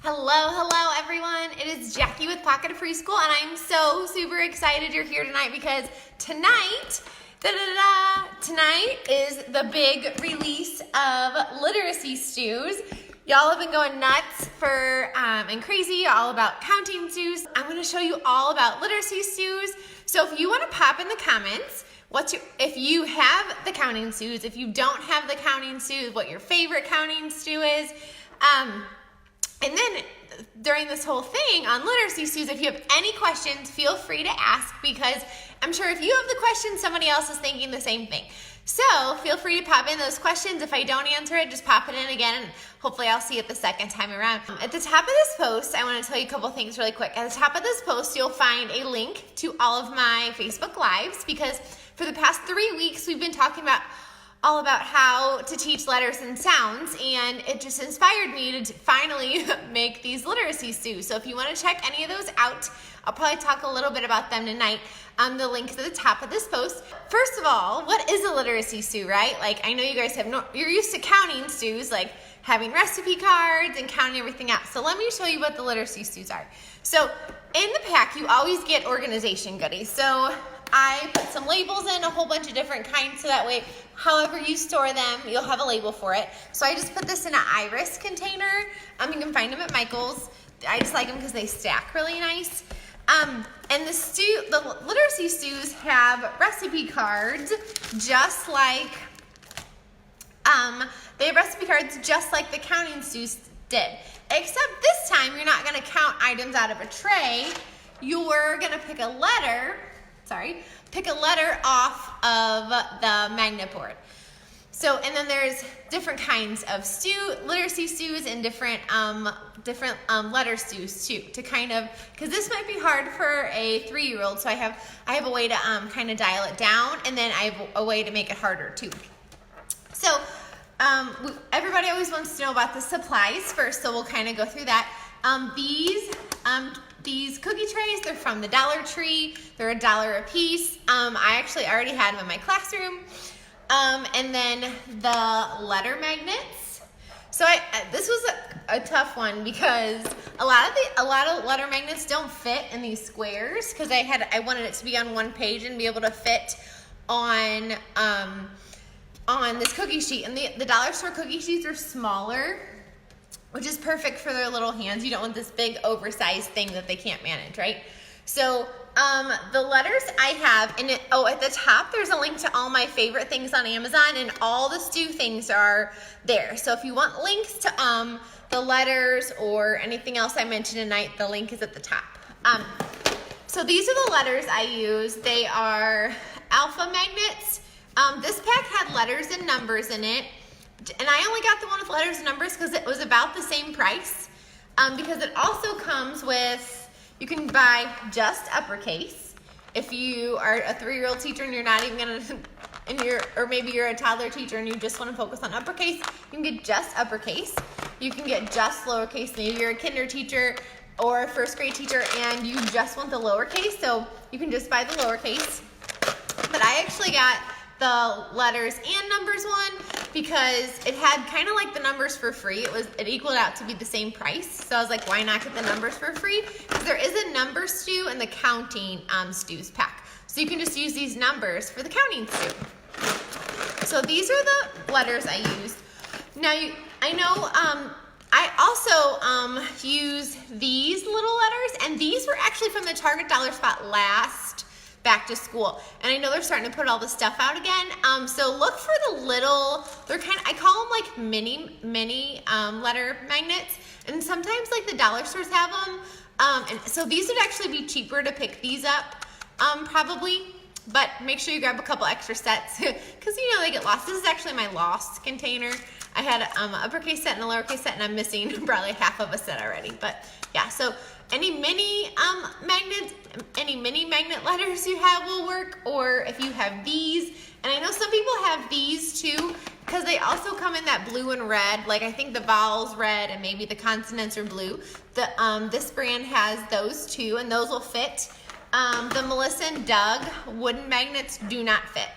Hello everyone. It is Jackie with Pocket of Preschool, and I'm so super excited you're here tonight because tonight is the big release of literacy stews. Y'all have been going nuts and crazy all about counting stews. I'm going to show you all about literacy stews. So if you want to pop in the comments, if you have the counting stews, if you don't have the counting stews, what your favorite counting stew is. And then during this whole thing on literacy stews, if you have any questions, feel free to ask, because I'm sure if you have the question, somebody else is thinking the same thing. So feel free to pop in those questions. If I don't answer it, just pop it in again, and hopefully I'll see it the second time around. At the top of this post, I want to tell you a couple things really quick. At the top of this post, you'll find a link to all of my Facebook Lives, because for the past 3 weeks, we've been talking all about how to teach letters and sounds, and it just inspired me to finally make these literacy stews. So if you want to check any of those out, I'll probably talk a little bit about them tonight. The link is at the top of this post. First of all, what is a literacy stew, right? Like, I know you guys you're used to counting stews, like having recipe cards and counting everything out. So let me show you what the literacy stews are. So in the pack, you always get organization goodies. So I put some labels in, a whole bunch of different kinds, so that way, however you store them, you'll have a label for it. So I just put this in an iris container. You can find them at Michael's. I just like them because they stack really nice. And the literacy stews have recipe cards, just like the counting stews did. Except this time, you're not going to count items out of a tray. You're going to pick a letter off of the magnet board. So, and then there's different kinds of literacy stews, and different letter stews too, to kind of, because this might be hard for a 3-year-old, so I have a way to kind of dial it down, and then I have a way to make it harder too. So, everybody always wants to know about the supplies first, so we'll kind of go through that. These cookie trays, they're from the Dollar Tree. They're $1 a piece. I actually already had them in my classroom. And then the letter magnets. So this was a tough one, because a lot of letter magnets don't fit in these squares, because I wanted it to be on one page and be able to fit on this cookie sheet. And the dollar store cookie sheets are smaller, which is perfect for their little hands. You don't want this big oversized thing that they can't manage, right? So the letters I have, at the top there's a link to all my favorite things on Amazon, and all the stew things are there. So if you want links to the letters or anything else I mentioned tonight, the link is at the top. So these are the letters I use. They are alpha magnets. This pack had letters and numbers in it. And I only got the one with letters and numbers because it was about the same price. Because it also comes with, you can buy just uppercase. If you are a 3-year-old teacher and you're not even gonna, or maybe you're a toddler teacher and you just want to focus on uppercase, you can get just uppercase. You can get just lowercase. Maybe you're a kinder teacher or a 1st grade teacher and you just want the lowercase, so you can just buy the lowercase. But I actually got the letters and numbers one because it had kind of like the numbers for free. It equaled out to be the same price. So I was like, why not get the numbers for free? Because there is a number stew in the counting stews pack. So you can just use these numbers for the counting stew. So these are the letters I used. Now I know I also use these little letters, and these were actually from the Target Dollar Spot last back to school, and I know they're starting to put all the stuff out again. So look for the little, I call them like mini letter magnets, and sometimes like the dollar stores have them. And so these would actually be cheaper to pick these up, probably, but make sure you grab a couple extra sets because they get lost. This is actually my lost container. I had an uppercase set and a lowercase set, and I'm missing probably half of a set already. But yeah, so any mini magnet letters you have will work, or if you have these, and I know some people have these too, because they also come in that blue and red, like I think the vowels red and maybe the consonants are blue. This brand has those too, and those will fit. The Melissa and Doug wooden magnets do not fit.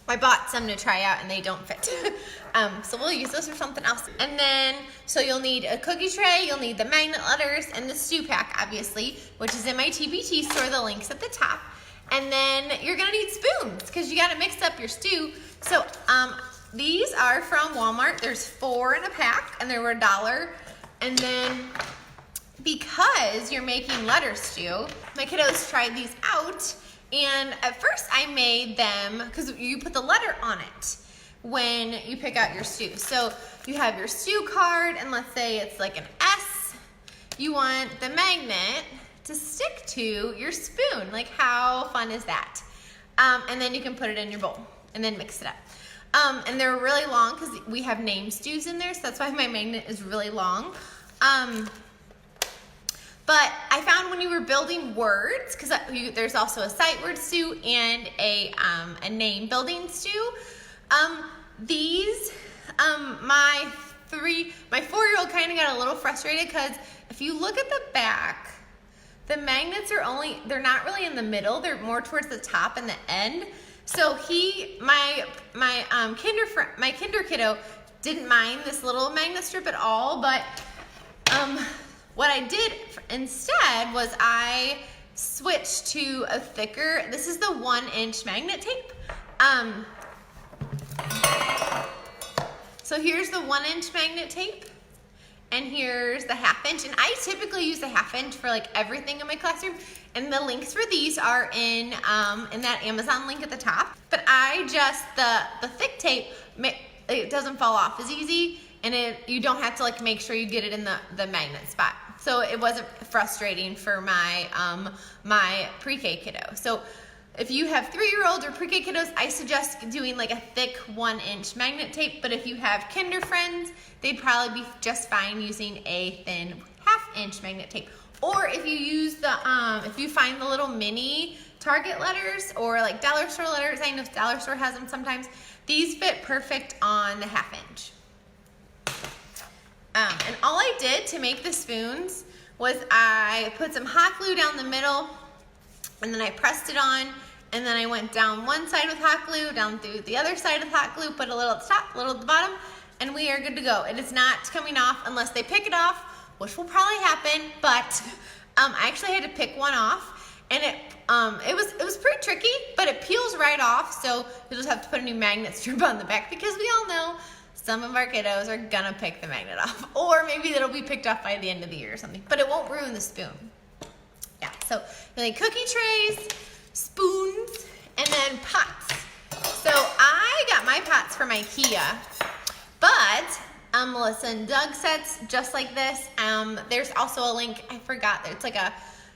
I bought some to try out and they don't fit. So we'll use those for something else. And then, so you'll need a cookie tray, you'll need the magnet letters, and the stew pack, obviously, which is in my TBT store, the link's at the top. And then you're gonna need spoons, because you gotta mix up your stew. So these are from Walmart. There's 4 in a pack, and they were $1. And then, because you're making letter stew, my kiddos tried these out, and at first I made them, because you put the letter on it when you pick out your stew. So you have your stew card, and let's say it's like an S. You want the magnet to stick to your spoon. Like, how fun is that? And then you can put it in your bowl and then mix it up. And they're really long because we have name stews in there, so that's why my magnet is really long. But I found when you were building words, because there's also a sight word stew and a name building stew. My 4-year-old kind of got a little frustrated because if you look at the back, the magnets they're not really in the middle, they're more towards the top and the end. So my kinder kiddo didn't mind this little magnet strip at all, but what I did instead was I switched to a thicker, this is the 1-inch magnet tape. So here's the 1-inch magnet tape, and here's the 1/2 inch. And I typically use the 1/2 inch for like everything in my classroom. And the links for these are in that Amazon link at the top. But the thick tape, it doesn't fall off as easy, and you don't have to like make sure you get it in the magnet spot. So it wasn't frustrating for my pre-K kiddo. So if you have 3-year-olds or pre-K kiddos, I suggest doing like a thick 1-inch magnet tape. But if you have kinder friends, they'd probably be just fine using a thin 1/2 inch magnet tape. Or if you use if you find the little mini Target letters or like dollar store letters, I know dollar store has them sometimes, these fit perfect on the 1/2 inch. And all I did to make the spoons was I put some hot glue down the middle, and then I pressed it on, and then I went down one side with hot glue, down through the other side with hot glue, put a little at the top, a little at the bottom, and we are good to go. It is not coming off unless they pick it off, which will probably happen, but I actually had to pick one off, and it was pretty tricky, but it peels right off, so you'll just have to put a new magnet strip on the back, because we all know some of our kiddos are gonna pick the magnet off, or maybe it'll be picked off by the end of the year or something, but it won't ruin the spoon. Yeah, so you need cookie trays, spoons, and then pots. So I got my pots from IKEA, but Melissa and Doug sets just like this. There's also a link, I forgot, it's like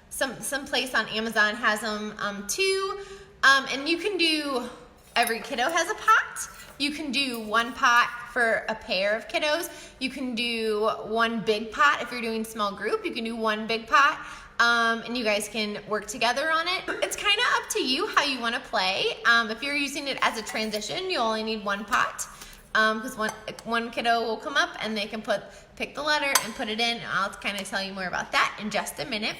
some place on Amazon has them too. And you can do, every kiddo has a pot. You can do one pot for a pair of kiddos. You can do one big pot if you're doing small group. You can do one big pot, and you guys can work together on it. It's kind of up to you how you want to play. If you're using it as a transition, you only need one pot, because one kiddo will come up and they can pick the letter and put it in. I'll kind of tell you more about that in just a minute.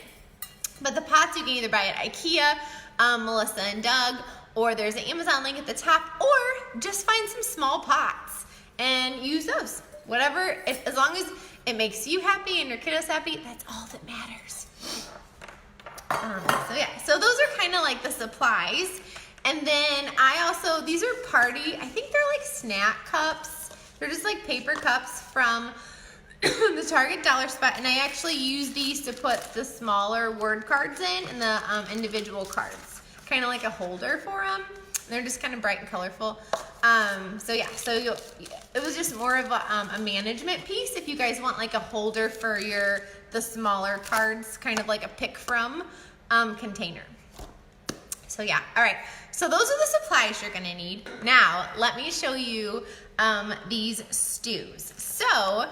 But the pots you can either buy at IKEA, Melissa and Doug, or there's an Amazon link at the top, or just find some small pots and use those. Whatever, as long as it makes you happy and your kiddos happy, that's all that matters. So yeah, so those are kind of like the supplies. And then these are I think they're like snack cups. They're just like paper cups from the Target dollar spot, and I actually use these to put the smaller word cards in and the individual cards. Kind of like a holder for them. They're just kind of bright and colorful. So yeah, it was just more of a management piece if you guys want like a holder for the smaller cards, kind of like a pick from container. So yeah, all right. So those are the supplies you're gonna need. Now, let me show you these stews. So,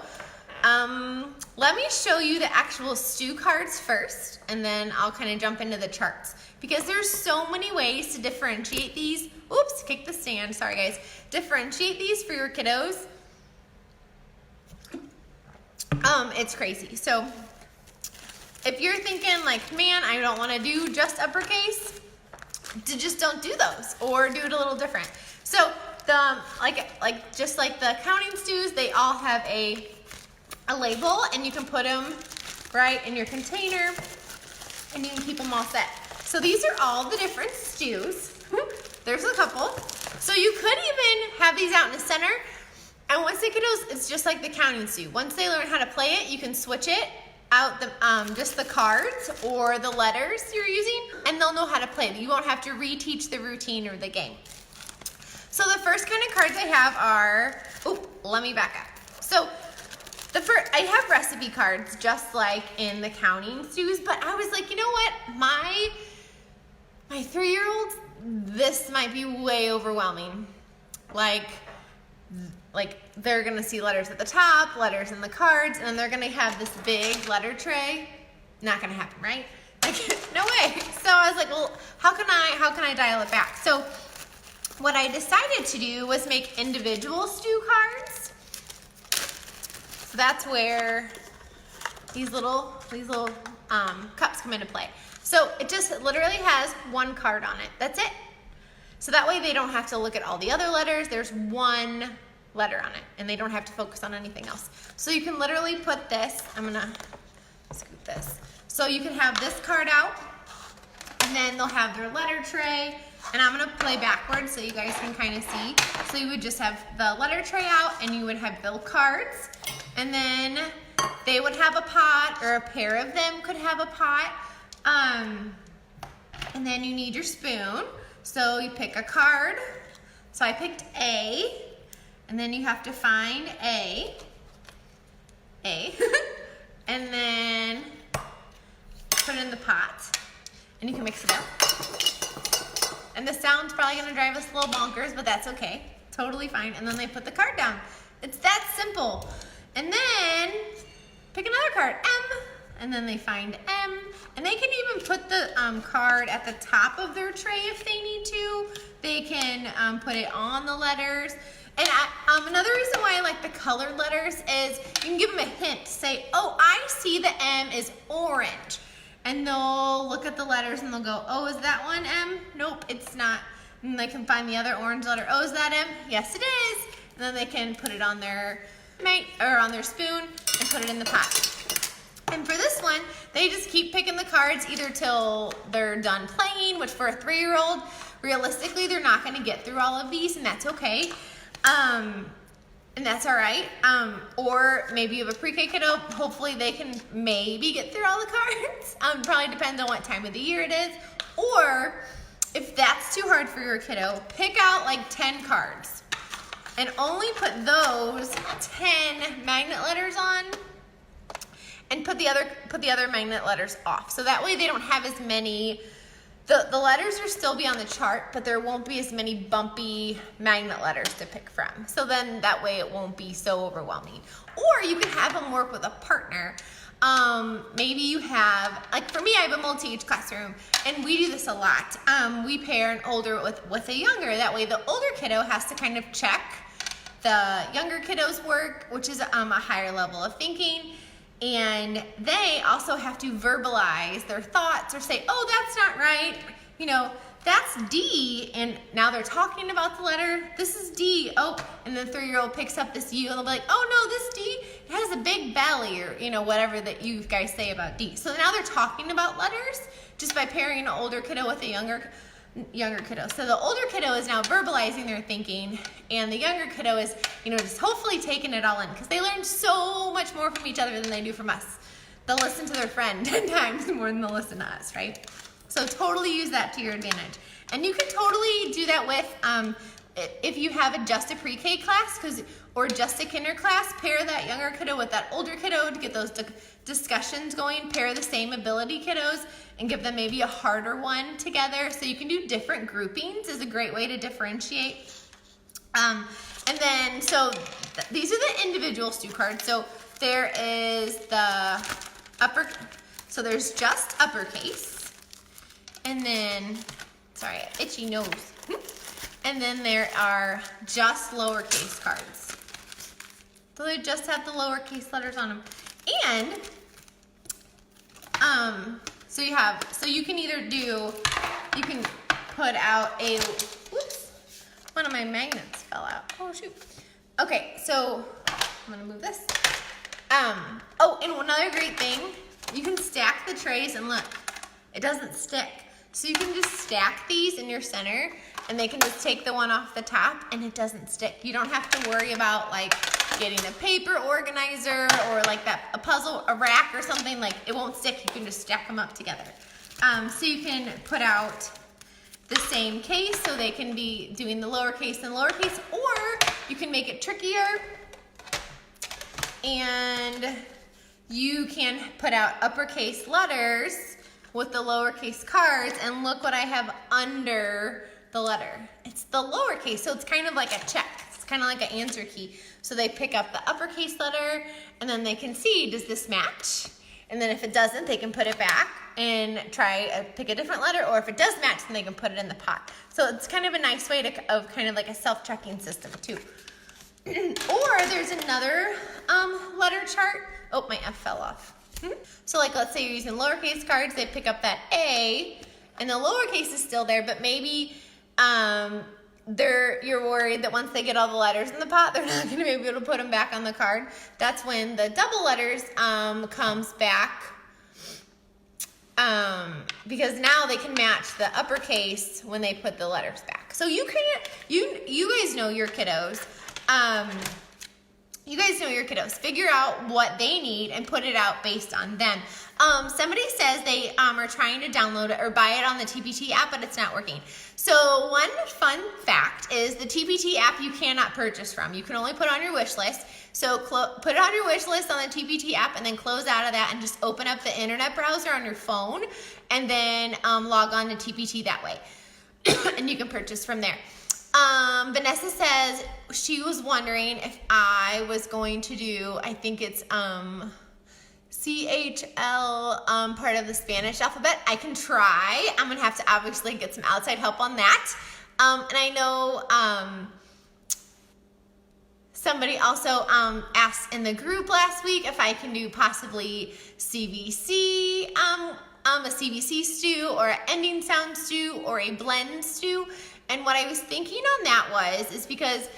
let me show you the actual stew cards first, and then I'll kind of jump into the charts, because there's so many ways to differentiate these. Oops, kick the stand, sorry guys. Differentiate these for your kiddos. It's crazy. So if you're thinking like, man, I don't want to do just uppercase, just don't do those, or do it a little different. So the just like the counting stews, they all have a label, and you can put them right in your container, and you can keep them all set. So these are all the different stews. There's a couple. So you could even have these out in the center. And once the kiddos, it's just like the counting stew. Once they learn how to play it, you can switch it out just the cards or the letters you're using, and they'll know how to play. You won't have to reteach the routine or the game. So the first kind of cards I have are, let me back up. So I have recipe cards just like in the counting stews, but I was like, you know what? My 3-year-olds, this might be way overwhelming. Like they're gonna see letters at the top, letters in the cards, and then they're gonna have this big letter tray. Not gonna happen, right? Like, no way. So I was like, well, how can I dial it back? So what I decided to do was make individual stew cards. So that's where these little cups come into play. So it just literally has one card on it. That's it. So that way they don't have to look at all the other letters. There's one letter on it, and they don't have to focus on anything else. So you can literally put this, I'm gonna scoot this. So you can have this card out, and then they'll have their letter tray, and I'm gonna play backwards so you guys can kind of see. So you would just have the letter tray out, and you would have the cards, and then they would have a pot, or a pair of them could have a pot, and then you need your spoon. So you pick a card. So I picked A, and then you have to find A, and then put it in the pot, and you can mix it up. And the sound's probably gonna drive us a little bonkers, but that's okay, totally fine. And then they put the card down. It's that simple. And then pick another card, M, and then they find M, and they can even put the card at the top of their tray if they need to. They can put it on the letters. And another reason why I like the colored letters is you can give them a hint. Say, oh, I see the M is orange. And they'll look at the letters and they'll go, oh, is that one M? Nope, it's not. And they can find the other orange letter. Oh, is that M? Yes, it is. And then they can put it on their on their spoon and put it in the pot. And for this one, they just keep picking the cards either till they're done playing, which for a 3-year-old, realistically, they're not gonna get through all of these, and that's okay. And that's all right. Or maybe you have a pre-K kiddo, hopefully they can maybe get through all the cards. Probably depends on what time of the year it is. Or if that's too hard for your kiddo, pick out like 10 cards and only put those 10 magnet letters on, and put the other magnet letters off. So that way they don't have as many, the letters will still be on the chart, but there won't be as many bumpy magnet letters to pick from. So then that way it won't be so overwhelming. Or you can have them work with a partner. Maybe you have, like for me, I have a multi-age classroom, and we do this a lot. We pair an older with a younger. That way the older kiddo has to kind of check the younger kiddo's work, which is a higher level of thinking. And they also have to verbalize their thoughts or say, oh, that's not right. You know, that's D. And now they're talking about the letter. This is D. Oh, and the 3-year-old picks up this U, and they'll be like, oh no, this D, it has a big belly, or, you know, whatever that you guys say about D. So now they're talking about letters just by pairing an older kiddo with a younger kiddo. So the older kiddo is now verbalizing their thinking, and the younger kiddo is, you know, just hopefully taking it all in, because they learn so much more from each other than they do from us. They'll listen to their friend 10 times more than they'll listen to us, right? So totally use that to your advantage. And you can totally do that with, if you have just a pre-K class, or just a kinder class, pair that younger kiddo with that older kiddo to get those discussions going. Pair the same ability kiddos and give them maybe a harder one together. So you can do different groupings is a great way to differentiate. And then, so these are the individual stew cards. So there is the so there's just uppercase. And then, sorry, itchy nose. And then there are just lowercase cards. So they just have the lowercase letters on them. And so you can either you can put out One of my magnets fell out. Oh, shoot. Okay, so I'm gonna move this. Oh, and another great thing, you can stack the trays and look, it doesn't stick. So you can just stack these in your center and they can just take the one off the top and it doesn't stick. You don't have to worry about like getting a paper organizer or like a rack or something. Like it won't stick, you can just stack them up together. So you can put out the same case so they can be doing the lowercase and lowercase, or you can make it trickier and you can put out uppercase letters with the lowercase cards, and look what I have under the letter. It's the lowercase, so it's kind of like a check. It's kind of like an answer key. So they pick up the uppercase letter and then they can see, does this match? And then if it doesn't, they can put it back and try pick a different letter, or if it does match, then they can put it in the pot. So it's kind of a nice way of kind of like a self-checking system too. Or there's another letter chart. Oh, my F fell off. So like let's say you're using lowercase cards, they pick up that A and the lowercase is still there, but maybe you're worried that once they get all the letters in the pot, they're not gonna be able to put them back on the card. That's when the double letters comes back, because now they can match the uppercase when they put the letters back. So you guys know your kiddos. Figure out what they need and put it out based on them. Somebody says they are trying to download it or buy it on the TPT app, but it's not working. So one fun fact is the TPT app you cannot purchase from. You can only put on your wish list. So put it on your wish list on the TPT app and then close out of that and just open up the internet browser on your phone and then log on to TPT that way. And you can purchase from there. Vanessa says she was wondering if I was going to do, I think it's CHL, part of the Spanish alphabet. I can try. I'm gonna have to obviously get some outside help on that. And I know somebody also asked in the group last week if I can do possibly CVC, a CVC stew or an ending sound stew or a blend stew. And what I was thinking on that is because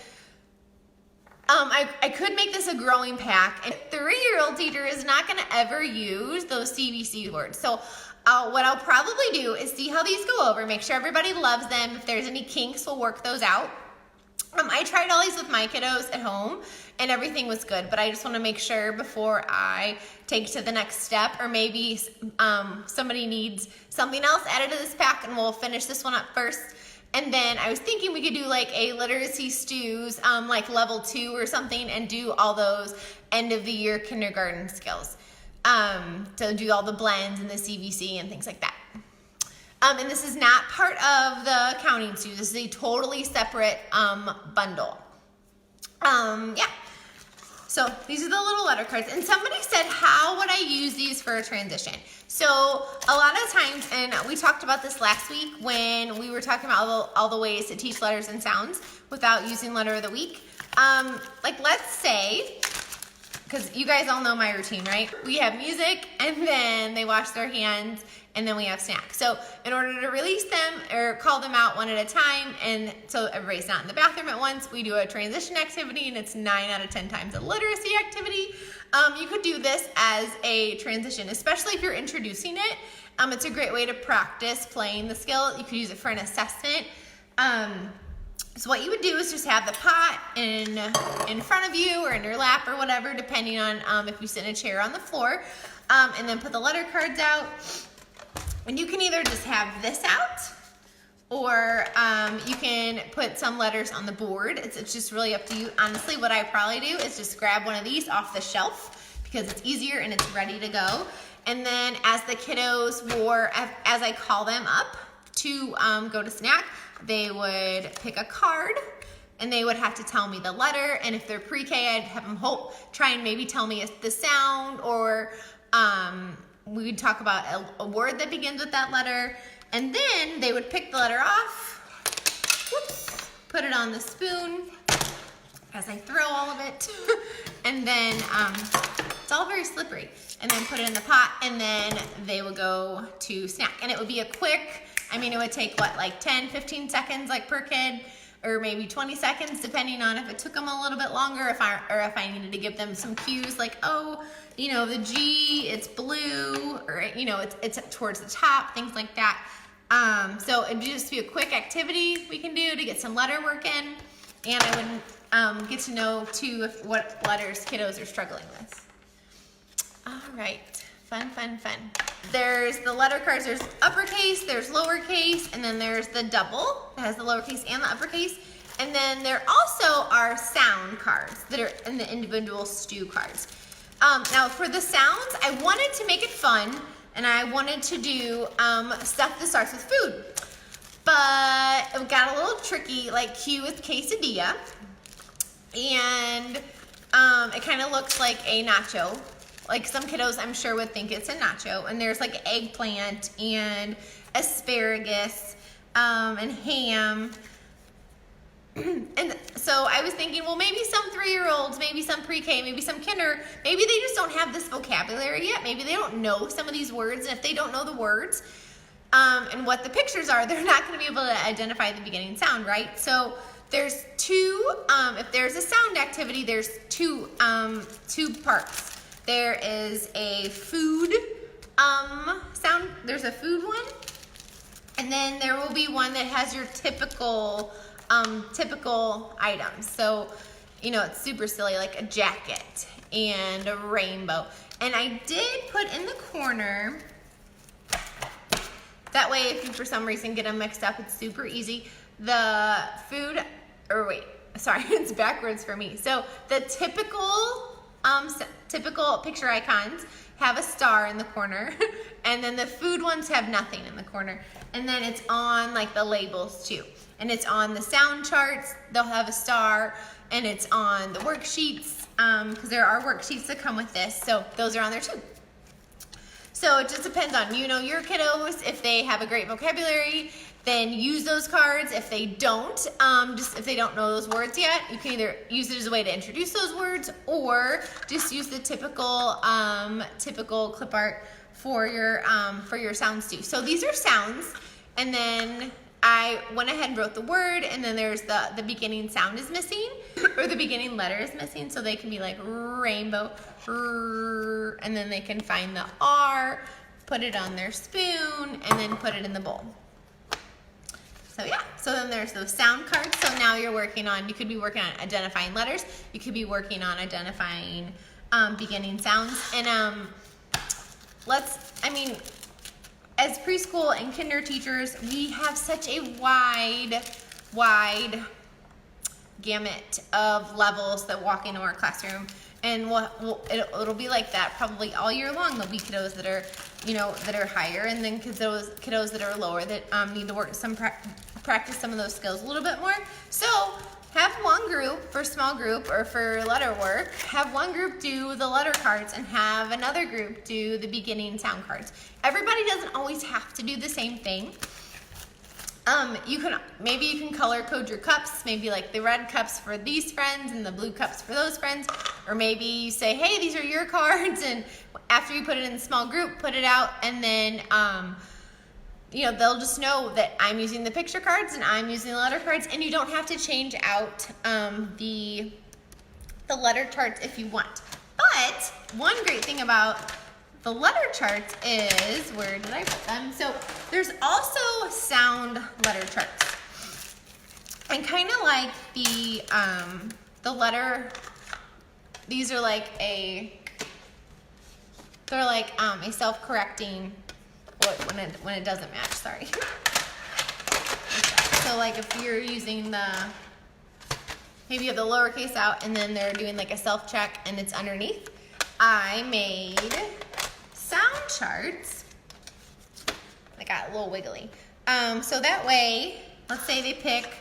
I could make this a growing pack, and a 3-year-old teacher is not gonna ever use those CVC words. So what I'll probably do is see how these go over, make sure everybody loves them. If there's any kinks, we'll work those out. I tried all these with my kiddos at home and everything was good, but I just wanna make sure before I take to the next step, or maybe somebody needs something else added to this pack and we'll finish this one up first. And then I was thinking we could do like a literacy stews, like level 2 or something, and do all those end of the year kindergarten skills. So do all the blends and the CVC and things like that. And this is not part of the counting stew. This is a totally separate bundle. Yeah. So these are the little letter cards. And somebody said, how would I use these for a transition? So a lot of times, and we talked about this last week when we were talking about all the ways to teach letters and sounds without using letter of the week. Like let's say, because you guys all know my routine, right? We have music and then they wash their hands and then we have snacks. So in order to release them or call them out one at a time, and so everybody's not in the bathroom at once, we do a transition activity, and it's 9 out of 10 times a literacy activity. You could do this as a transition, especially if you're introducing it. It's a great way to practice playing the skill. You could use it for an assessment. So what you would do is just have the pot in front of you or in your lap or whatever, depending on if you sit in a chair on the floor, and then put the letter cards out. And you can either just have this out, or you can put some letters on the board. It's just really up to you. Honestly, what I probably do is just grab one of these off the shelf because it's easier and it's ready to go. And then as the kiddos as I call them up to go to snack, they would pick a card and they would have to tell me the letter. And if they're pre-K, I'd have them try and maybe tell me the sound, or we would talk about a word that begins with that letter, and then they would pick the letter off, whoops, put it on the spoon as I throw all of it, and then it's all very slippery, and then put it in the pot, and then they would go to snack. And it would be a quick, it would take what, like 10, 15 seconds like per kid, or maybe 20 seconds, depending on if it took them a little bit longer, if I needed to give them some cues like, oh, you know, the G, it's blue, or, you know, it's towards the top, things like that. So it'd just be a quick activity we can do to get some letter work in, and I would get to know too what letters kiddos are struggling with. All right, fun, fun, fun. There's the letter cards, there's uppercase, there's lowercase, and then there's the double that has the lowercase and the uppercase. And then there also are sound cards that are in the individual stew cards. Now for the sounds, I wanted to make it fun, and I wanted to do stuff that starts with food. But it got a little tricky, like Q with quesadilla, and it kind of looks like a nacho. Like some kiddos, I'm sure, would think it's a nacho. And there's like eggplant and asparagus and ham. And so I was thinking, well, maybe some 3-year-olds, maybe some pre-K, maybe some kinder, maybe they just don't have this vocabulary yet. Maybe they don't know some of these words. And if they don't know the words and what the pictures are, they're not going to be able to identify the beginning sound, right? So there's two, if there's a sound activity, there's two parts. There is a food sound, there's a food one, and then there will be one that has your typical items. So, you know, it's super silly, like a jacket and a rainbow. And I did put in the corner, that way if you for some reason get them mixed up, it's super easy. The food, or wait, sorry, it's backwards for me. So the typical picture icons have a star in the corner, and then the food ones have nothing in the corner. And then it's on like the labels too. And it's on the sound charts, they'll have a star, and it's on the worksheets, because there are worksheets that come with this, so those are on there too. So it just depends on, you know, your kiddos. If they have a great vocabulary, then use those cards. If they don't, just if they don't know those words yet, you can either use it as a way to introduce those words, or just use the typical clip art for your sounds too. So these are sounds, and then I went ahead and wrote the word, and then there's the beginning sound is missing, or the beginning letter is missing, so they can be like rainbow, and then they can find the R, put it on their spoon, and then put it in the bowl. So yeah, so then there's those sound cards. So now you're working on, you could be working on identifying letters, you could be working on identifying beginning sounds, and as preschool and kinder teachers, we have such a wide gamut of levels that walk into our classroom, and it'll be like that probably all year long. There'll be kiddos that are, you know, that are higher, and then kiddos that are lower that need to work practice some of those skills a little bit more. So have one group for small group or for letter work, have one group do the letter cards, and have another group do the beginning sound cards. Everybody doesn't always have to do the same thing. Maybe you can color code your cups, maybe like the red cups for these friends and the blue cups for those friends, or maybe you say, hey, these are your cards, and after you put it in a small group, put it out, and then you know, they'll just know that I'm using the picture cards and I'm using the letter cards, and you don't have to change out the letter charts if you want. But one great thing about the letter charts is, where did I put them? So there's also sound letter charts. And kind of like the letter, these are like they're like a self-correcting, when it doesn't match, sorry. So like if you're using maybe you have the lowercase out and then they're doing like a self-check and it's underneath, I made sound charts. I got a little wiggly. So that way, let's say they pick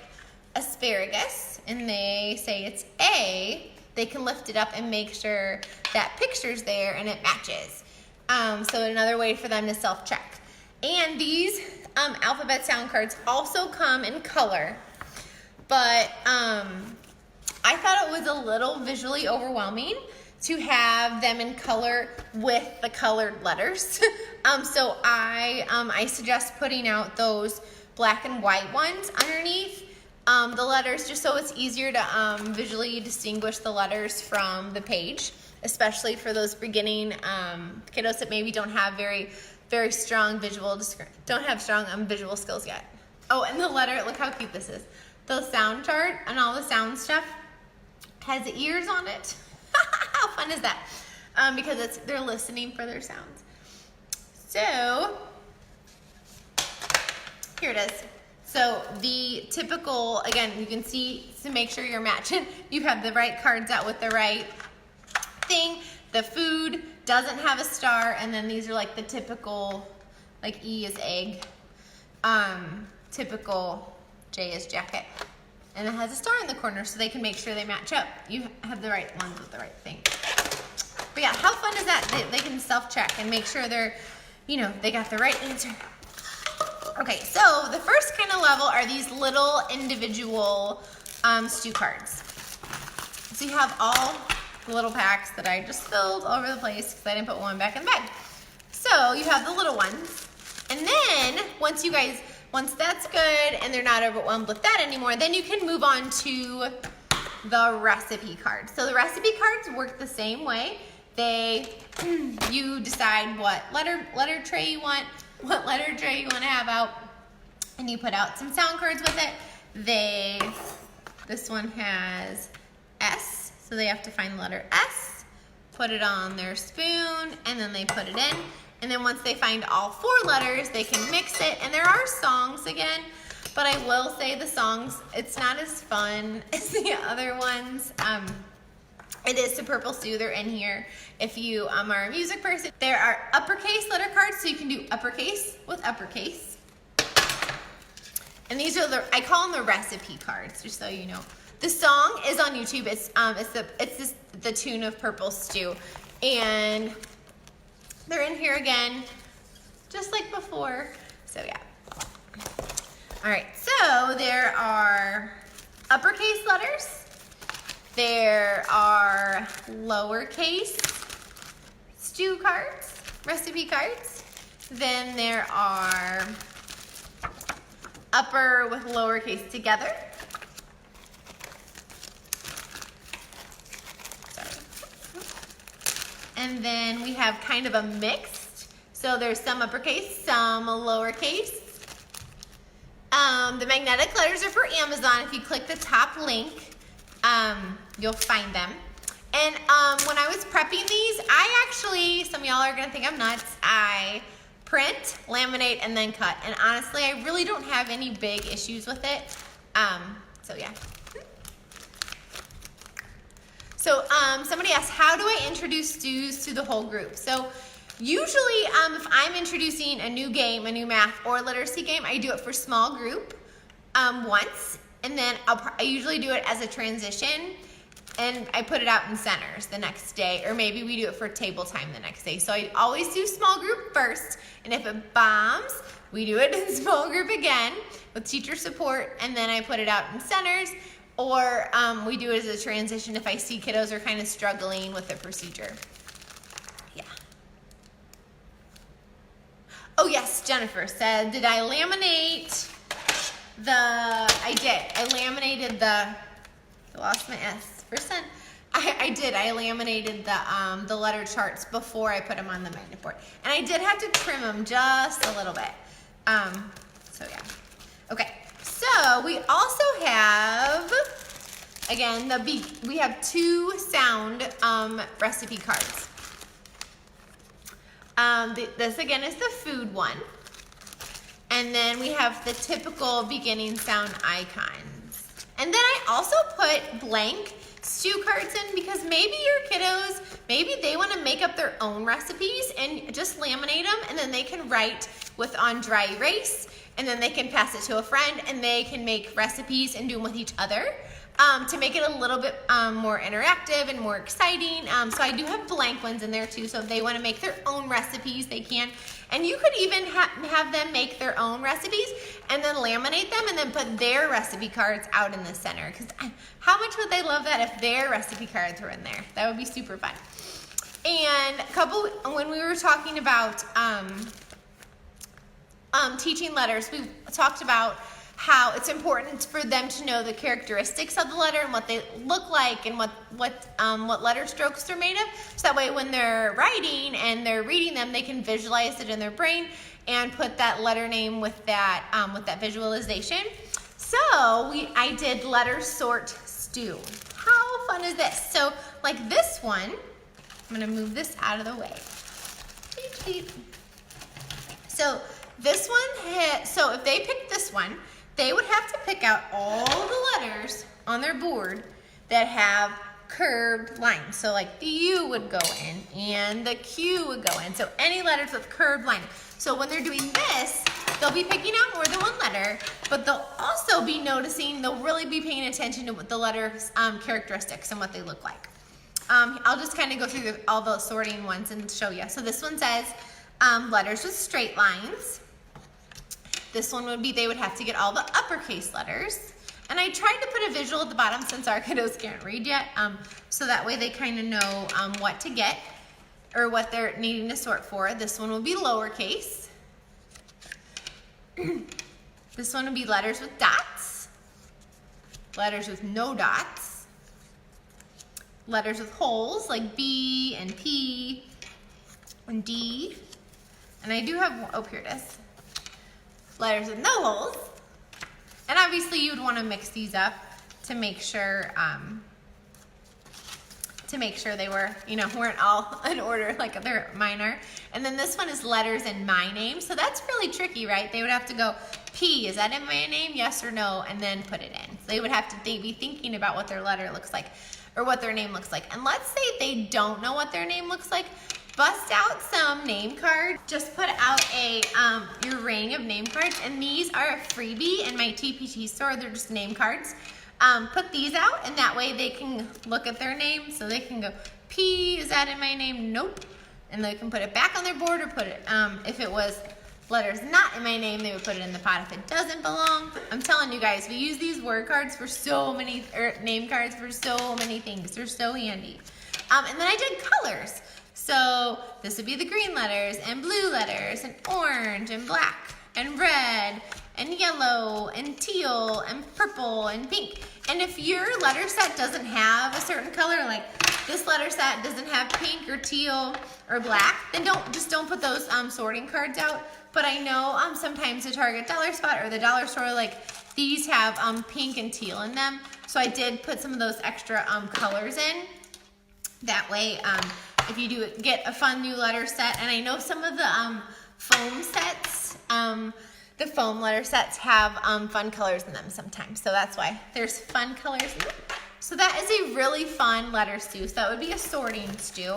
asparagus and they say it's A, they can lift it up and make sure that picture's there and it matches. So another way for them to self-check. And these alphabet sound cards also come in color, but I thought it was a little visually overwhelming to have them in color with the colored letters. So I suggest putting out those black and white ones underneath, the letters just so it's easier to visually distinguish the letters from the page, especially for those beginning kiddos that maybe don't have very strong visual skills yet. Oh, and the letter, look how cute this is. The sound chart and all the sound stuff has ears on it. How fun is that? Because they're listening for their sounds. So, here it is. So the typical, again, you can see to make sure you're matching, you have the right cards out with the right thing. The food doesn't have a star, and then these are like the typical, like E is egg, typical J is jacket. And it has a star in the corner so they can make sure they match up. You have the right ones with the right thing. But yeah, how fun is that? They can self-check and make sure they're, they got the right answer. Okay, so the first kind of level are these little individual stew cards. So you have all the little packs that I just filled all over the place because I didn't put one back in the bag. So you have the little ones. And then once that's good and they're not overwhelmed with that anymore, then you can move on to the recipe cards. So the recipe cards work the same way. You decide what letter tray you want, what letter tray you want to have out, and you put out some sound cards with it. This one has S, so they have to find the letter S, put it on their spoon, and then they put it in. And then once they find all 4 letters, they can mix it. And there are songs again, but I will say the songs, it's not as fun as the other ones. It is the Purple Stew, they're in here. If you are a music person, there are uppercase letter cards, so you can do uppercase with uppercase. And these are I call them the recipe cards, just so you know. The song is on YouTube. It's the tune of Purple Stew, and they're in here again, just like before. So yeah. All right. So there are uppercase letters. There are lowercase stew cards, recipe cards. Then there are upper with lowercase together. And then we have kind of a mixed. So there's some uppercase, some lowercase. The magnetic letters are for Amazon. If you click the top link, you'll find them. And when I was prepping these, some of y'all are gonna think I'm nuts. I print, laminate, and then cut. And honestly, I really don't have any big issues with it. So yeah. So somebody asked, how do I introduce stews to the whole group? So usually if I'm introducing a new game, a new math or literacy game, I do it for small group once, and then I usually do it as a transition, and I put it out in centers the next day, or maybe we do it for table time the next day. So I always do small group first, and if it bombs, we do it in small group again with teacher support, and then I put it out in centers. Or we do it as a transition if I see kiddos are kind of struggling with the procedure. Yeah. Oh yes, Jennifer said, did I laminate I did. I laminated I lost my S. Percent. I did. I laminated the letter charts before I put them on the magnet board. And I did have to trim them just a little bit. So yeah. Okay. So we also have, again, we have 2 sound recipe cards. This again is the food one. And then we have the typical beginning sound icons. And then I also put blank stew cards in because maybe your kiddos, maybe they want to make up their own recipes and just laminate them, and then they can write on dry erase, and then they can pass it to a friend, and they can make recipes and do them with each other to make it a little bit more interactive and more exciting. So I do have blank ones in there too, so if they want to make their own recipes, they can. And you could even have them make their own recipes and then laminate them and then put their recipe cards out in the center. Because how much would they love that if their recipe cards were in there? That would be super fun. And when we were talking about teaching letters, we talked about how it's important for them to know the characteristics of the letter and what they look like and what letter strokes they're made of. So that way when they're writing and they're reading them, they can visualize it in their brain and put that letter name with that visualization. So I did letter sort stew. How fun is this? So like this one, I'm gonna move this out of the way. Beep, beep. So this one, so if they picked this one, they would have to pick out all the letters on their board that have curved lines. So like the U would go in and the Q would go in. So any letters with curved lines. So when they're doing this, they'll be picking out more than one letter, but they'll also be noticing, they'll really be paying attention to what the letters characteristics and what they look like. I'll just kind of go through all the sorting ones and show you. So this one says letters with straight lines. This one would be, they would have to get all the uppercase letters. And I tried to put a visual at the bottom since our kiddos can't read yet, so that way they kind of know what to get or what they're needing to sort for. This one will be lowercase. This one would be letters with dots, letters with no dots, letters with holes like B and P and D. And I do have, oh, here it is. Letters with no holes. And obviously you'd want to mix these up to make sure they were, weren't all in order like mine are. And then this one is letters in my name. So that's really tricky, right? They would have to go, P, is that in my name? Yes or no? And then put it in. So they'd be thinking about what their letter looks like or what their name looks like. And let's say they don't know what their name looks like. Bust out some name cards. Just put out your ring of name cards, and these are a freebie in my TPT store. They're just name cards. Put these out, and that way they can look at their name. So they can go, P, is that in my name? Nope. And they can put it back on their board or put it, if it was letters not in my name, they would put it in the pot if it doesn't belong. I'm telling you guys, we use these word cards for so many, or name cards for so many things. They're so handy. And then I did colors. So this would be the green letters and blue letters and orange and black and red and yellow and teal and purple and pink. And if your letter set doesn't have a certain color, like this letter set doesn't have pink or teal or black, then don't put those sorting cards out. But I know sometimes the Target Dollar Spot or the dollar store, like these have pink and teal in them. So I did put some of those extra colors in. That way, if you do get a fun new letter set, and I know some of the foam sets, the foam letter sets have fun colors in them sometimes. So that's why there's fun colors. So that is a really fun letter stew. So that would be a sorting stew.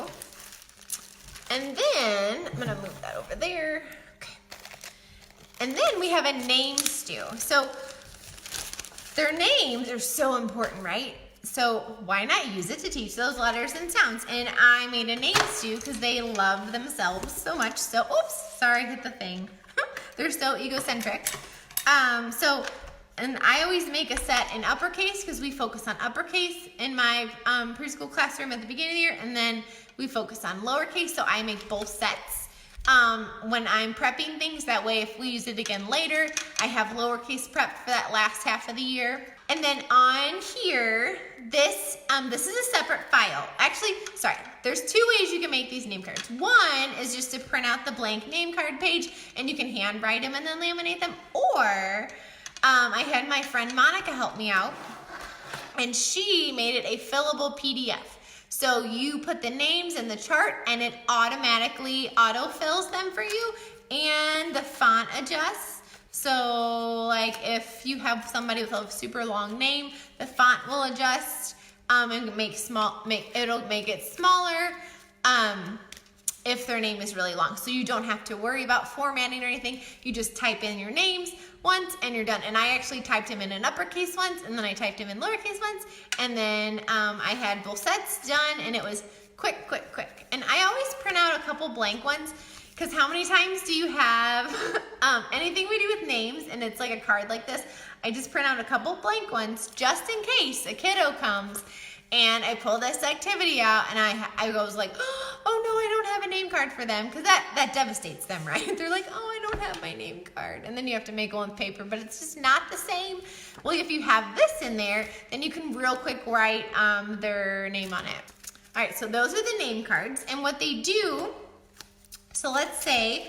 And then, I'm gonna move that over there. Okay. And then we have a name stew. So their names are so important, right? So why not use it to teach those letters and sounds? And I made a name stew because they love themselves so much. So, oops, sorry, I hit the thing. They're so egocentric. And I always make a set in uppercase because we focus on uppercase in my preschool classroom at the beginning of the year. And then we focus on lowercase, so I make both sets. When I'm prepping things, that way if we use it again later, I have lowercase prepped for that last half of the year. And then on here, this is a separate file. Actually, sorry, there's two ways you can make these name cards. One is just to print out the blank name card page and you can handwrite them and then laminate them. Or I had my friend Monica help me out and she made it a fillable PDF. So you put the names in the chart and it automatically auto-fills them for you and the font adjusts. So like if you have somebody with a super long name, the font will adjust and it'll make it smaller if their name is really long. So you don't have to worry about formatting or anything. You just type in your names once and you're done. And I actually typed them in uppercase once and then I typed them in lowercase once. And then I had both sets done and it was quick, quick, quick. And I always print out a couple blank ones because how many times do you have anything we do with names and it's like a card like this? I just print out a couple blank ones just in case a kiddo comes and I pull this activity out and I was like, oh no, I don't have a name card for them, because that devastates them, right? They're like, oh, I don't have my name card. And then you have to make one with paper, but it's just not the same. Well, if you have this in there, then you can real quick write their name on it. All right, so those are the name cards. And what they do, so let's say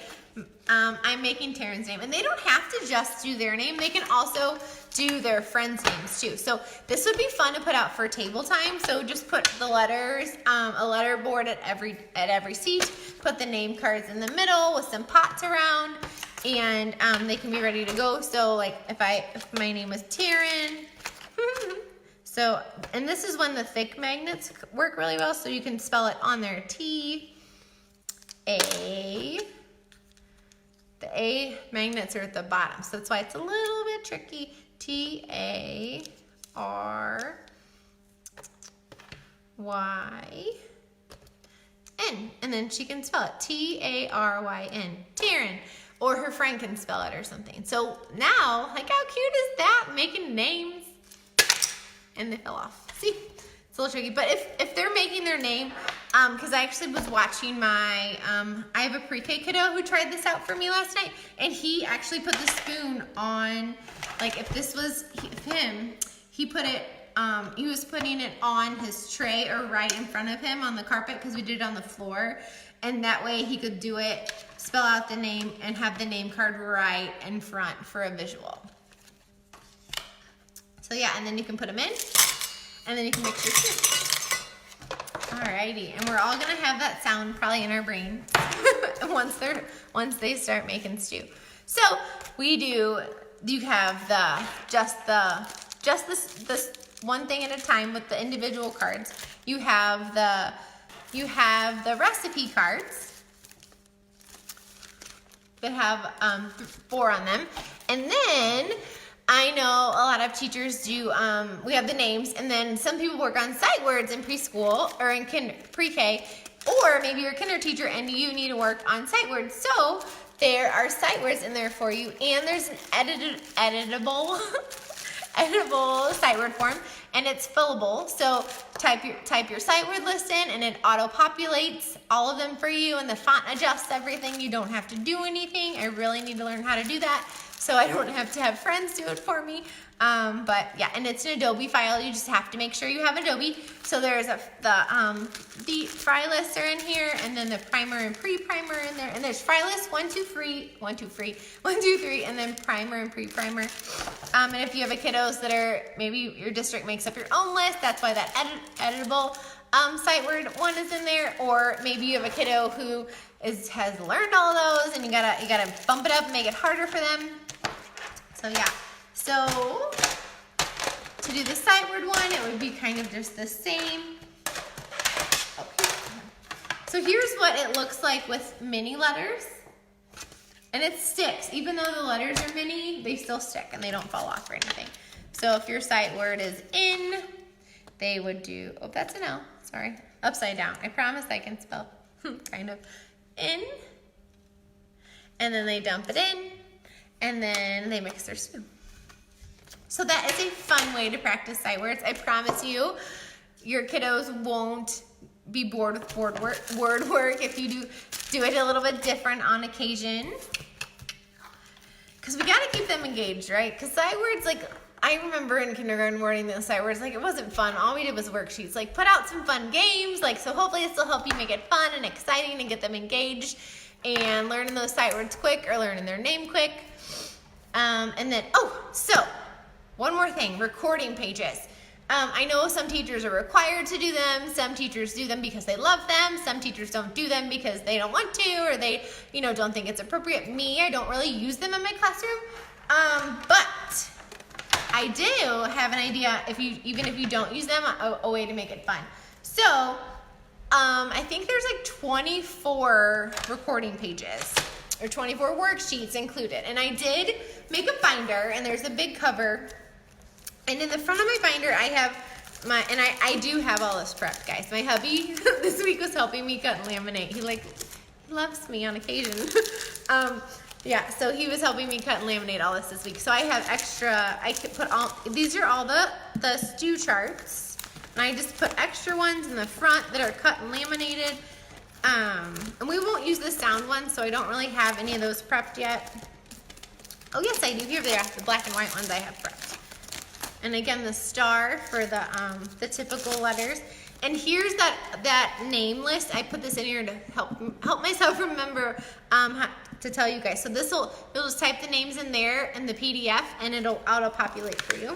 I'm making Taryn's name, and they don't have to just do their name. They can also do their friends' names too. So this would be fun to put out for table time. So just put the letters, a letter board at every seat. Put the name cards in the middle with some pots around, and they can be ready to go. So like if my name was Taryn, so, and this is when the thick magnets work really well. So you can spell it on there, T-A. The A magnets are at the bottom, so that's why it's a little bit tricky. T-A-R-Y-N. And then she can spell it T-A-R-Y-N. Taryn. Or her friend can spell it or something. So now, like how cute is that? Making names. And they fell off. See? It's a little tricky. But if they're making their name, because I actually was watching my, I have a pre-K kiddo who tried this out for me last night, and he actually put the spoon on, like if this was him, he put it, he was putting it on his tray or right in front of him on the carpet, because we did it on the floor, and that way he could do it, spell out the name, and have the name card right in front for a visual. So yeah, and then you can put them in, and then you can mix your soup. Alrighty, and we're all gonna have that sound probably in our brain once they start making stew. So you have just this one thing at a time with the individual cards. You have the recipe cards that have 4 on them, and then I know a lot of teachers do, we have the names, and then some people work on sight words in preschool or in pre-K, or maybe you're a kinder teacher and you need to work on sight words. So there are sight words in there for you, and there's an editable sight word form, and it's fillable. So type your sight word list in, and it auto-populates all of them for you, and the font adjusts everything. You don't have to do anything. I really need to learn how to do that, so I don't have to have friends do it for me. But yeah, and it's an Adobe file. You just have to make sure you have Adobe. So there's the fry lists are in here, and then the primer and pre-primer in there. And there's fry list 1, 2, 3, 1, 2, 3, 1, 2, 3, and then primer and pre-primer. And if you have a kiddos that are, maybe your district makes up your own list, that's why that editable sight word one is in there. Or maybe you have a kiddo who has learned all those, and you gotta bump it up and make it harder for them. So yeah, so to do the sight word one, it would be kind of just the same. Okay. So here's what it looks like with mini letters, and it sticks. Even though the letters are mini, they still stick and they don't fall off or anything. So if your sight word is in, they would do, oh, that's an L, sorry, upside down. I promise I can spell kind of in, and then they dump it in, and then they mix their stew. So that is a fun way to practice sight words. I promise you, your kiddos won't be bored with word work if you do it a little bit different on occasion. Because we got to keep them engaged, right? Because sight words, like, I remember in kindergarten wording those sight words, like, it wasn't fun. All we did was worksheets. Like, put out some fun games. Like, so hopefully this will help you make it fun and exciting and get them engaged and learning those sight words quick or learning their name quick. And then, so one more thing, recording pages. I know some teachers are required to do them. Some teachers do them because they love them. Some teachers don't do them because they don't want to, or they, don't think it's appropriate. Me, I don't really use them in my classroom. But I do have an idea, even if you don't use them, a way to make it fun. So, I think there's like 24 recording pages, or 24 worksheets included. And I did make a binder, and there's a big cover. And in the front of my binder, I have I do have all this prepped, guys. My hubby this week was helping me cut and laminate. He loves me on occasion. Yeah, so he was helping me cut and laminate all this week. So I have extra, I could put these are all the stew charts. And I just put extra ones in the front that are cut and laminated. And we won't use the sound one, so I don't really have any of those prepped yet. Oh yes, I do. Here they are, the black and white ones I have prepped. And again, the star for the typical letters. And here's that name list. I put this in here to help myself remember to tell you guys. So you'll just type the names in there in the PDF, and it'll auto-populate for you.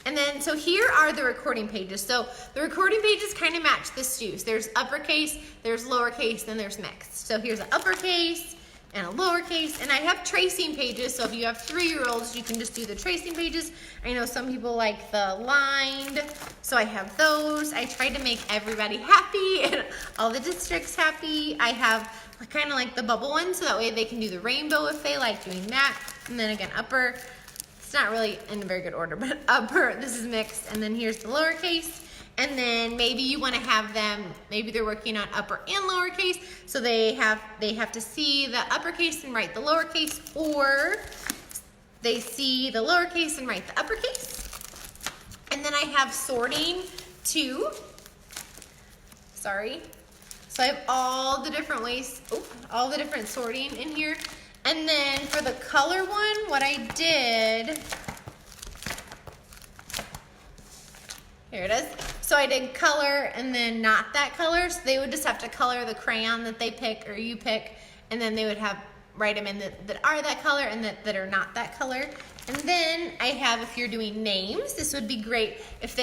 And then, so here are the recording pages. So the recording pages kind of match the STUs. There's uppercase, there's lowercase, then there's mixed. So here's an uppercase and a lowercase, and I have tracing pages. So if you have 3-year-olds, you can just do the tracing pages. I know some people like the lined, so I have those. I tried to make everybody happy and all the districts happy. I have kind of like the bubble one, so that way they can do the rainbow if they like doing that. And then again, upper. It's not really in a very good order, but upper, this is mixed, and then here's the lowercase. And then maybe you want to have them, maybe they're working on upper and lowercase, so they have to see the uppercase and write the lowercase, or they see the lowercase and write the uppercase. And then I have sorting too. Sorry. So I have all the different ways, all the different sorting in here. And then for the color one, what I did, here it is. So I did color and then not that color. So they would just have to color the crayon that they pick or you pick, and then they would write them in that are that color and that are not that color. And then I have, if you're doing names, this would be great if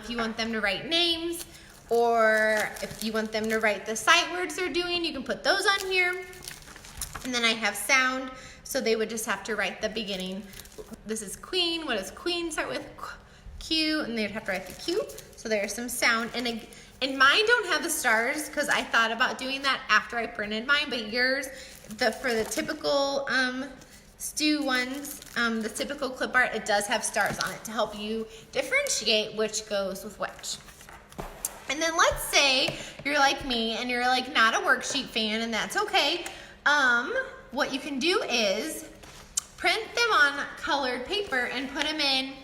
you want them to write names, or if you want them to write the sight words they're doing, you can put those on here. And then I have sound, so they would just have to write the beginning. This is queen. What does queen start with? Q, and they'd have to write the Q. So there's some sound. And mine don't have the stars because I thought about doing that after I printed mine, but yours, for the typical STU ones, the typical clip art, it does have stars on it to help you differentiate which goes with which. And then let's say you're like me and you're like not a worksheet fan, and that's okay. What you can do is print them on colored paper and put them in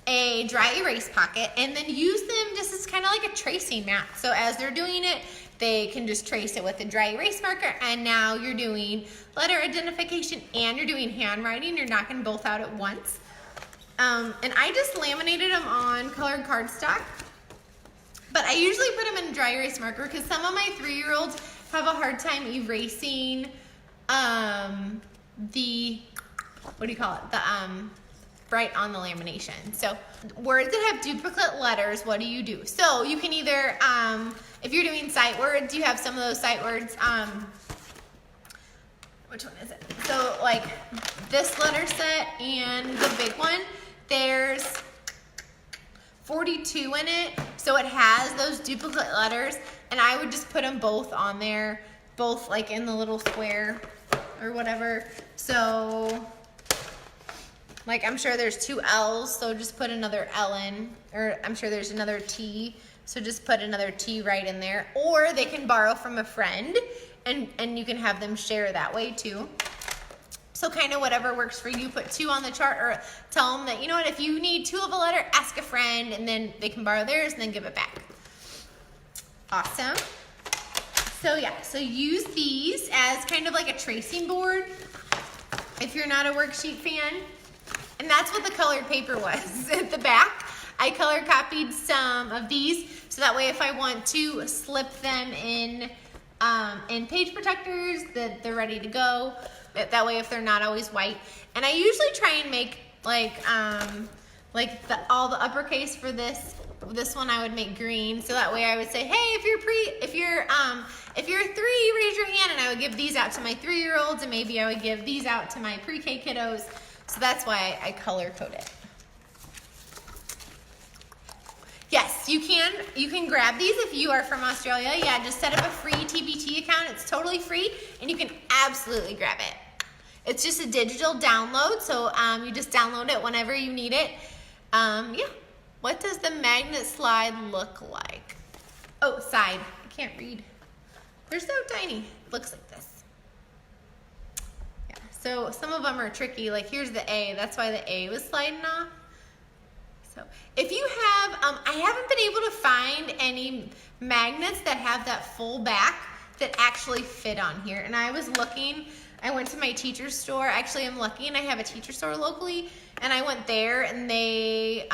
a dry erase pocket, and then use them just as kind of like a tracing mat. So as they're doing it, they can just trace it with a dry erase marker, and now you're doing letter identification and you're doing handwriting. You're knocking both out at once. And I just laminated them on colored cardstock, but I usually put them in a dry erase marker because some of my 3-year-olds have a hard time erasing right on the lamination. So words that have duplicate letters, what do? So you can either, if you're doing sight words, you have some of those sight words, which one is it? So like this letter set and the big one, there's 42 in it, so it has those duplicate letters, and I would just put them both on there, both like in the little square or whatever. So like I'm sure there's 2 L's, so just put another L in, or I'm sure there's another T, so just put another T right in there. Or they can borrow from a friend, and you can have them share that way too. So kind of whatever works for you, put 2 on the chart, or tell them that, you know what, if you need 2 of a letter, ask a friend, and then they can borrow theirs and then give it back. Awesome. So yeah, so use these as kind of like a tracing board if you're not a worksheet fan. And that's what the colored paper was. At the back, I color copied some of these, so that way if I want to slip them in page protectors, that they're ready to go. That way if they're not always white. And I usually try and make all the uppercase for this one I would make green, so that way I would say, hey, if you're 3, raise your hand, and I would give these out to my 3-year-olds, and maybe I would give these out to my pre-K kiddos. So that's why I color code it. Yes, you can grab these if you are from Australia. Yeah, just set up a free TBT account. It's totally free, and you can absolutely grab it. It's just a digital download, so you just download it whenever you need it. Yeah. What does the magnet slide look like? Oh, side. I can't read. They're so tiny. Looks like this. Yeah. So some of them are tricky. Like here's the A. That's why the A was sliding off. So if you have, I haven't been able to find any magnets that have that full back that actually fit on here. And I was looking, I went to my teacher's store. Actually, I'm lucky and I have a teacher store locally. And I went there and they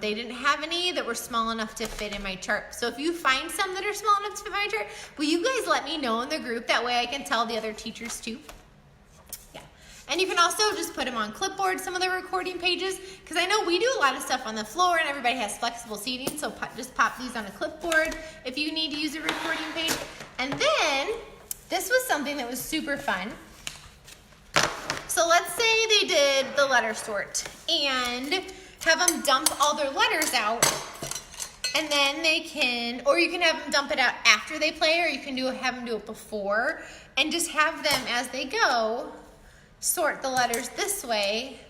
didn't have any that were small enough to fit in my chart. So if you find some that are small enough to fit my chart, will you guys let me know in the group? That way I can tell the other teachers too. Yeah. And you can also just put them on clipboard, some of the recording pages, because I know we do a lot of stuff on the floor and everybody has flexible seating. So just pop these on a clipboard if you need to use a recording page. And then this was something that was super fun. So let's say they did the letter sort and have them dump all their letters out, and then they can, or you can have them dump it out after they play, or you can have them do it before, and just have them as they go sort the letters this way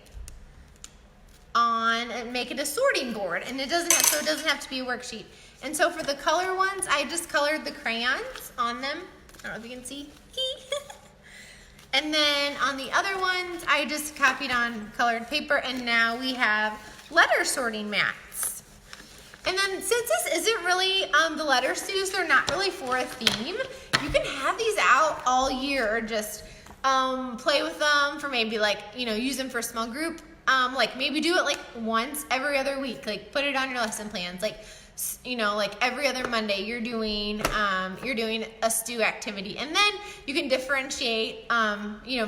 on and make it a sorting board. And it doesn't have to be a worksheet. And so for the color ones, I just colored the crayons on them. I don't know if you can see. And then on the other ones, I just copied on colored paper, and now we have letter sorting mats. And then since this isn't really the letter stews, they're not really for a theme, you can have these out all year, or just play with them for maybe like, use them for a small group. Like maybe do it like once every other week, like put it on your lesson plans. Like, like every other Monday you're doing a stew activity, and then you can differentiate,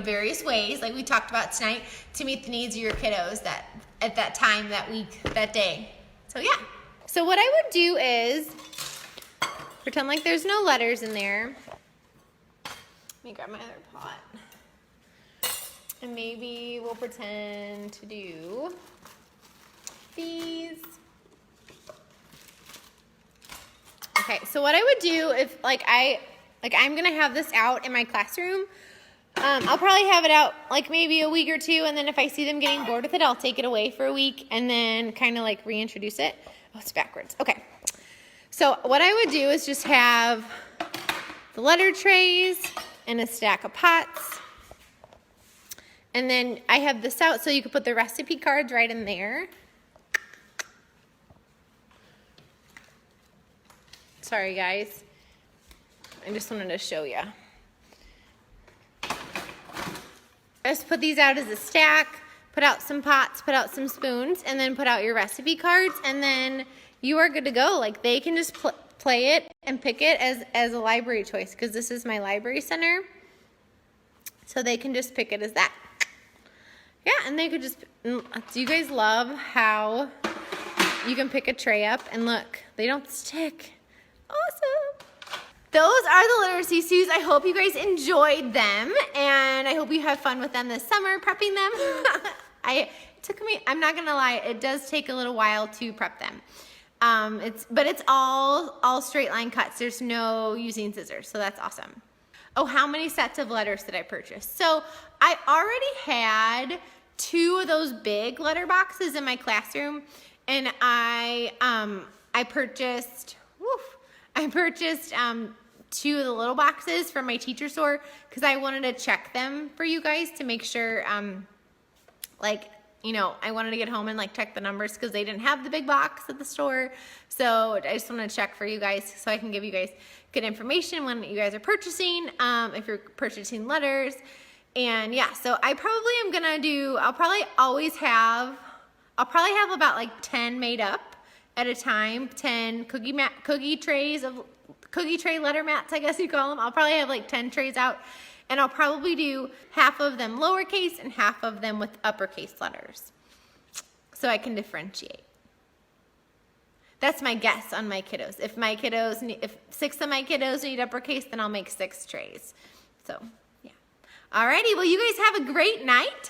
various ways like we talked about tonight to meet the needs of your kiddos at that time, that week, that day. So yeah. So what I would do is pretend like there's no letters in there. Let me grab my other pot. And maybe we'll pretend to do these. Okay, so what I would do if I'm gonna have this out in my classroom, I'll probably have it out like maybe a week or two, and then if I see them getting bored with it, I'll take it away for a week and then kind of like reintroduce it. Oh, it's backwards. Okay, so what I would do is just have the letter trays and a stack of pots, and then I have this out so you could put the recipe cards right in there. Sorry guys, I just wanted to show you. Just put these out as a stack, put out some pots, put out some spoons, and then put out your recipe cards, and then you are good to go. Like they can just play it and pick it as a library choice, because this is my library center. So they can just pick it as that. Yeah, and they could just, do you guys love how you can pick a tray up and look, they don't stick. Awesome. Those are the literacy stews. I hope you guys enjoyed them, and I hope you have fun with them this summer prepping them. It took me, I'm not gonna lie, it does take a little while to prep them. But it's all straight line cuts. There's no using scissors, so that's awesome. Oh, how many sets of letters did I purchase? So I already had 2 of those big letter boxes in my classroom, and I purchased 2 of the little boxes from my teacher store, because I wanted to check them for you guys to make sure, I wanted to get home and check the numbers, because they didn't have the big box at the store. So I just want to check for you guys so I can give you guys good information when you guys are purchasing, if you're purchasing letters. And yeah, so I probably am gonna do, I'll probably have about 10 made up at a time, 10 cookie tray letter mats, I guess you call them. I'll probably have 10 trays out, and I'll probably do half of them lowercase and half of them with uppercase letters, so I can differentiate. That's my guess on my kiddos. If 6 of my kiddos need uppercase, then I'll make 6 trays. So yeah. Alrighty, well you guys have a great night.